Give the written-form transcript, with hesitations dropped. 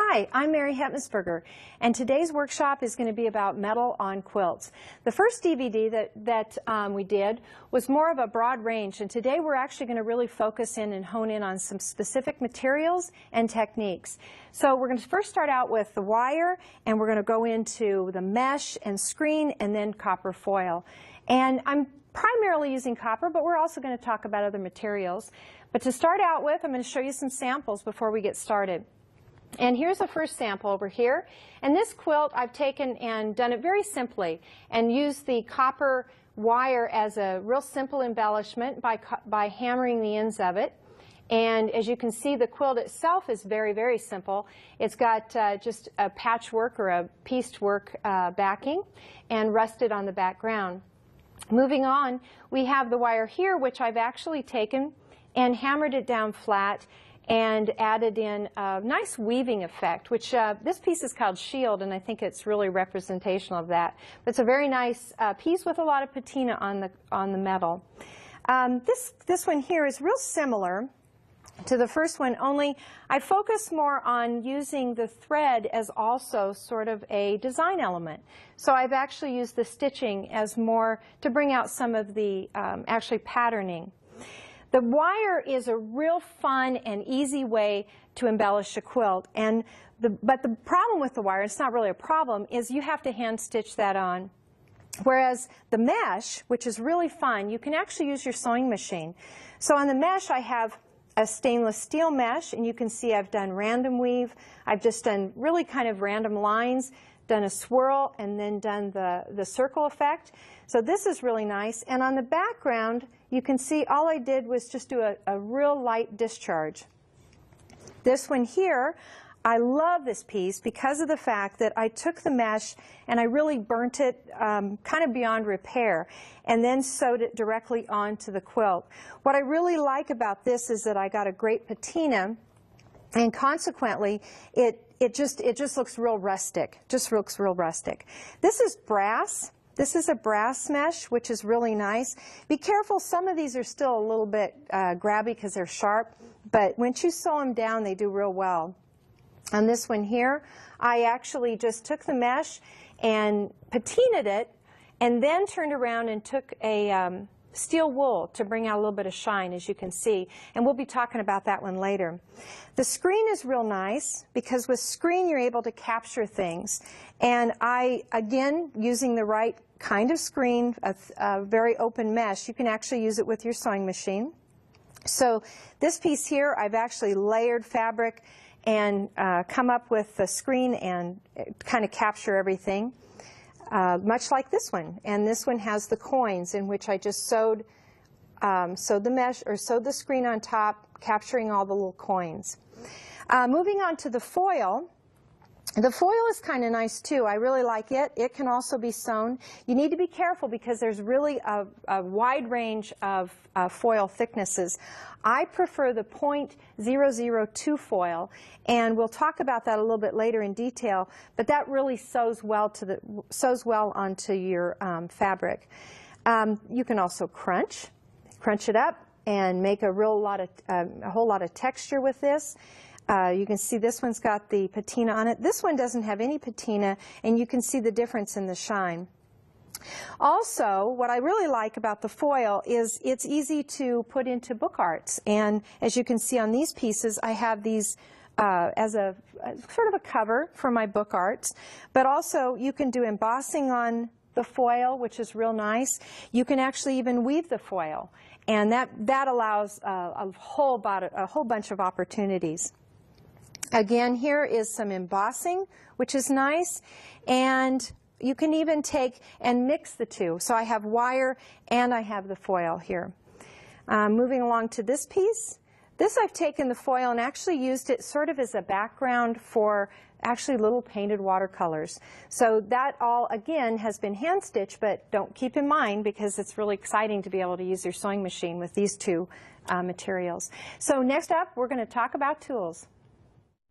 Hi, I'm Mary Hetmesberger, and today's workshop is going to be about metal on quilts. The first DVD that we did was more of a broad range, and today we're actually going to really focus in and hone in on some specific materials and techniques. So we're going to first start out with the wire, and we're going to go into the mesh and screen, and then copper foil. And I'm primarily using copper, but we're also going to talk about other materials. But to start out with, I'm going to show you some samples before we get started. And here's the first sample over here. And this quilt I've taken and done it very simply and used the copper wire as a real simple embellishment by hammering the ends of it. And as you can see, the quilt itself is very, very simple. It's got just a patchwork or a pieced work backing and rusted on the background. Moving on, we have the wire here, which I've actually taken and hammered it down flat and added in a nice weaving effect, which this piece is called Shield, and I think it's really representational of that. But it's a very nice piece with a lot of patina on the metal. This one here is real similar to the first one, only I focus more on using the thread as also sort of a design element. So I've actually used the stitching as more to bring out some of the actually patterning. The wire is a real fun and easy way to embellish a quilt. But the problem with the wire, it's not really a problem, is you have to hand stitch that on. Whereas the mesh, which is really fun, you can actually use your sewing machine. So on the mesh I have a stainless steel mesh, and you can see I've done random weave. I've just done really kind of random lines, done a swirl, and then done the circle effect. So this is really nice. And on the background, you can see all I did was just do a real light discharge. This one here, I love this piece because of the fact that I took the mesh and I really burnt it kind of beyond repair and then sewed it directly onto the quilt. What I really like about this is that I got a great patina, and consequently it just looks real rustic. Just looks real rustic. This is brass. This is a brass mesh, which is really nice. Be careful, some of these are still a little bit grabby because they're sharp, but once you sew them down, they do real well. On this one here, I actually just took the mesh and patinaed it, and then turned around and took a steel wool to bring out a little bit of shine, as you can see. And we'll be talking about that one later. The screen is real nice because with screen you're able to capture things. And I, again, using the right kind of screen, a very open mesh, you can actually use it with your sewing machine. So this piece here, I've actually layered fabric and come up with the screen and kind of capture everything. Much like this one, and this one has the coins in which I just sewed the mesh or sewed the screen on top, capturing all the little coins. Moving on to the foil. The foil is kind of nice too. I really like it. It can also be sewn. You need to be careful because there's really a wide range of foil thicknesses. I prefer the .002 foil, and we'll talk about that a little bit later in detail, but that really sews well onto your fabric. You can also crunch it up and make a whole lot of texture with this. You can see this one's got the patina on it. This one doesn't have any patina, and you can see the difference in the shine. Also, what I really like about the foil is it's easy to put into book arts. And as you can see on these pieces, I have these as a sort of a cover for my book arts. But also, you can do embossing on the foil, which is real nice. You can actually even weave the foil, and that allows a whole bunch of opportunities. Again, here is some embossing, which is nice, and you can even take and mix the two. So I have wire and I have the foil here. Moving along to this piece. This I've taken the foil and actually used it sort of as a background for actually little painted watercolors. So that all, again, has been hand stitched, but don't keep in mind because it's really exciting to be able to use your sewing machine with these two materials. So next up, we're going to talk about tools.